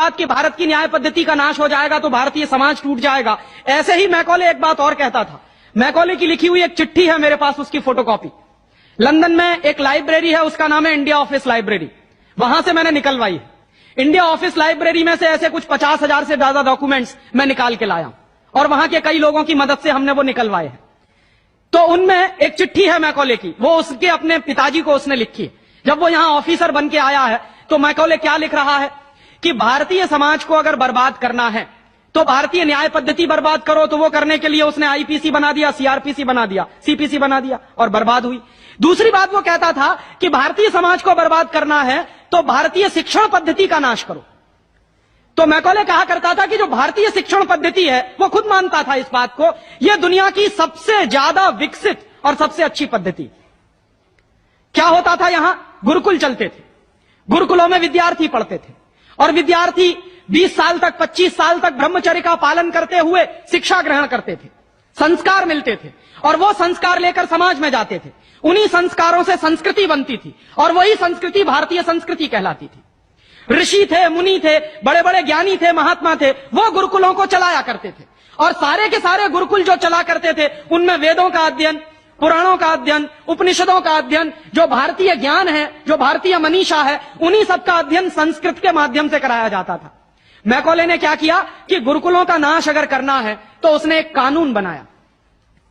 बात कि भारत की न्याय पद्धति का नाश हो जाएगा तो भारतीय समाज टूट जाएगा। ऐसे ही मैकॉले एक बात और कहता था। मैकॉले की लिखी हुई एक चिट्ठी है मेरे पास, उसकी फोटोकॉपी। लंदन में एक लाइब्रेरी है, उसका नाम है इंडिया ऑफिस लाइब्रेरी। वहां से मैंने निकलवाई है। इंडिया ऑफिस लाइब्रेरी में से ऐसे कुछ 50,000 से ज्यादा डॉक्यूमेंट्स मैं निकाल के लाया और वहां के कई लोगों की मदद से हमने वो निकलवाए हैं। तो उनमें एक चिट्ठी है मैकॉले की, वो उसके अपने पिताजी को उसने लिखी है। जब वो यहां ऑफिसर बन के आया है तो मैकॉले क्या लिख रहा है कि भारतीय समाज को अगर बर्बाद करना है तो भारतीय न्याय पद्धति बर्बाद करो। तो वो करने के लिए उसने आईपीसी बना दिया, सीआरपीसी बना दिया, सीपीसी बना दिया और बर्बाद हुई। दूसरी बात वो कहता था कि भारतीय समाज को बर्बाद करना है तो भारतीय शिक्षण पद्धति का नाश करो। तो मैकॉले कहा करता था कि जो भारतीय शिक्षण पद्धति है, वो खुद मानता था इस बात को, यह दुनिया की सबसे ज्यादा विकसित और सबसे अच्छी पद्धति। क्या होता था, यहां गुरुकुल चलते थे, गुरुकुलों में विद्यार्थी पढ़ते थे और विद्यार्थी 20 साल तक, 25 साल तक ब्रह्मचर्य का पालन करते हुए शिक्षा ग्रहण करते थे, संस्कार मिलते थे और वो संस्कार लेकर समाज में जाते थे। उन्हीं संस्कारों से संस्कृति बनती थी और वही संस्कृति भारतीय संस्कृति कहलाती थी। ऋषि थे, मुनि थे, बड़े बड़े ज्ञानी थे, महात्मा थे, वो गुरुकुलों को चलाया करते थे और सारे के सारे गुरुकुल जो चला करते थे उनमें वेदों का अध्ययन, पुराणों का अध्ययन, उपनिषदों का अध्ययन, जो भारतीय ज्ञान है, जो भारतीय मनीषा है, उन्हीं सबका अध्ययन संस्कृत के माध्यम से कराया जाता था। मैकॉले ने क्या किया कि गुरुकुलों का नाश अगर करना है तो उसने एक कानून बनाया।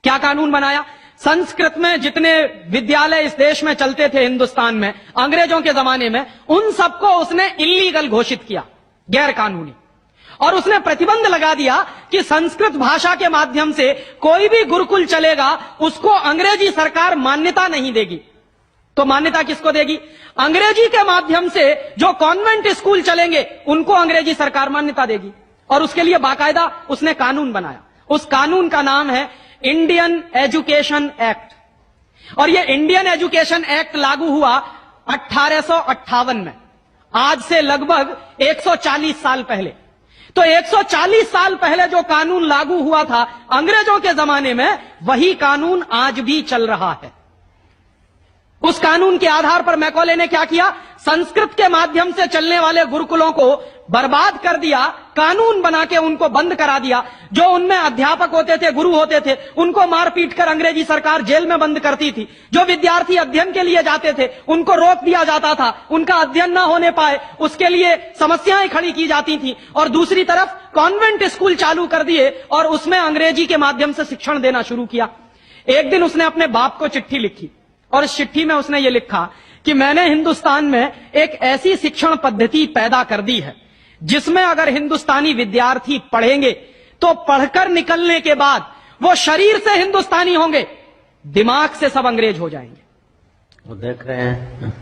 क्या कानून बनाया? संस्कृत में जितने विद्यालय इस देश में चलते थे, हिंदुस्तान में अंग्रेजों के जमाने में, उन सबको उसने इल्लीगल घोषित किया, गैर कानूनी। और उसने प्रतिबंध लगा दिया कि संस्कृत भाषा के माध्यम से कोई भी गुरुकुल चलेगा उसको अंग्रेजी सरकार मान्यता नहीं देगी। तो मान्यता किसको देगी? अंग्रेजी के माध्यम से जो कॉन्वेंट स्कूल चलेंगे उनको अंग्रेजी सरकार मान्यता देगी। और उसके लिए बाकायदा उसने कानून बनाया। उस कानून का नाम है इंडियन एजुकेशन एक्ट। और यह इंडियन एजुकेशन एक्ट लागू हुआ 1858 में, आज से लगभग 140 साल पहले। तो 140 साल पहले जो कानून लागू हुआ था अंग्रेजों के जमाने में, वही कानून आज भी चल रहा है। उस कानून के आधार पर मैकॉले ने क्या किया? संस्कृत के माध्यम से चलने वाले गुरुकुलों को बर्बाद कर दिया, कानून बना के उनको बंद करा दिया। जो उनमें अध्यापक होते थे, गुरु होते थे, उनको मार पीट कर अंग्रेजी सरकार जेल में बंद करती थी। जो विद्यार्थी अध्ययन के लिए जाते थे उनको रोक दिया जाता था, उनका अध्ययन ना होने पाए उसके लिए समस्याएं खड़ी की जाती थी। और दूसरी तरफ कॉन्वेंट स्कूल चालू कर दिए और उसमें अंग्रेजी के माध्यम से शिक्षण देना शुरू किया। एक दिन उसने अपने बाप को चिट्ठी लिखी और इस चिट्ठी में उसने ये लिखा कि मैंने हिंदुस्तान में एक ऐसी शिक्षण पद्धति पैदा कर दी है जिसमें अगर हिंदुस्तानी विद्यार्थी पढ़ेंगे तो पढ़कर निकलने के बाद वो शरीर से हिंदुस्तानी होंगे, दिमाग से सब अंग्रेज हो जाएंगे। वो देख रहे हैं,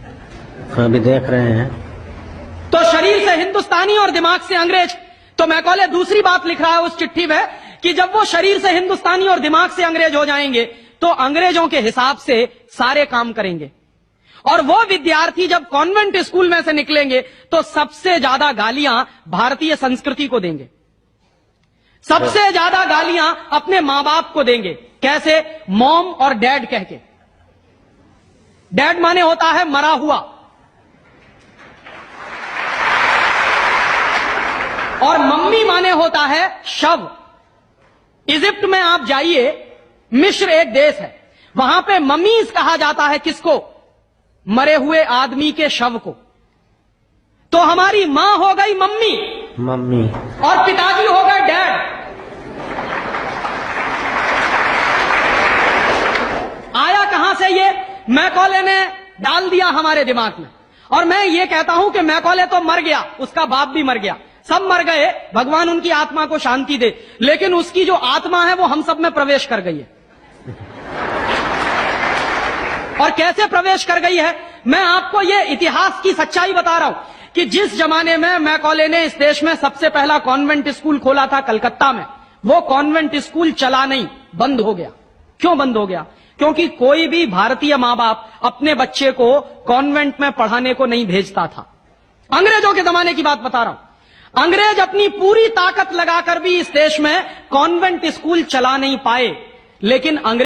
अभी देख रहे हैं। तो शरीर से हिंदुस्तानी और दिमाग से अंग्रेज। तो मैकॉले दूसरी बात लिख रहा है उस चिट्ठी में कि जब वो शरीर से हिंदुस्तानी और दिमाग से अंग्रेज हो जाएंगे तो अंग्रेजों के हिसाब से सारे काम करेंगे। और वो विद्यार्थी जब कॉन्वेंट स्कूल में से निकलेंगे तो सबसे ज्यादा गालियां भारतीय संस्कृति को देंगे, सबसे ज्यादा गालियां अपने मां बाप को देंगे। कैसे? मॉम और डैड कह के। डैड माने होता है मरा हुआ और मम्मी माने होता है शव। इजिप्ट में आप जाइए, मिस्र एक देश है, वहां पे ममीज कहा जाता है किसको? मरे हुए आदमी के शव को। तो हमारी मां हो गई मम्मी, मम्मी, और पिताजी हो गए डैड। आया कहां से ये? मैकॉले ने डाल दिया हमारे दिमाग में। और मैं ये कहता हूं कि मैकॉले तो मर गया, उसका बाप भी मर गया, सब मर गए, भगवान उनकी आत्मा को शांति दे, लेकिन उसकी जो आत्मा है वो हम सब में प्रवेश कर गई है। और कैसे प्रवेश कर गई है? मैं आपको ये इतिहास की सच्चाई बता रहा हूं कि जिस जमाने में मैकॉले ने इस देश में सबसे पहला कॉन्वेंट स्कूल खोला था कलकत्ता में, वो कॉन्वेंट स्कूल चला नहीं, बंद हो गया। क्यों बंद हो गया? क्योंकि कोई भी भारतीय मां बाप अपने बच्चे को कॉन्वेंट में पढ़ाने को नहीं भेजता था। अंग्रेजों के जमाने की बात बता रहा हूं। अंग्रेज अपनी पूरी ताकत लगाकर भी इस देश में कॉन्वेंट स्कूल चला नहीं पाए, लेकिन अंग्रेज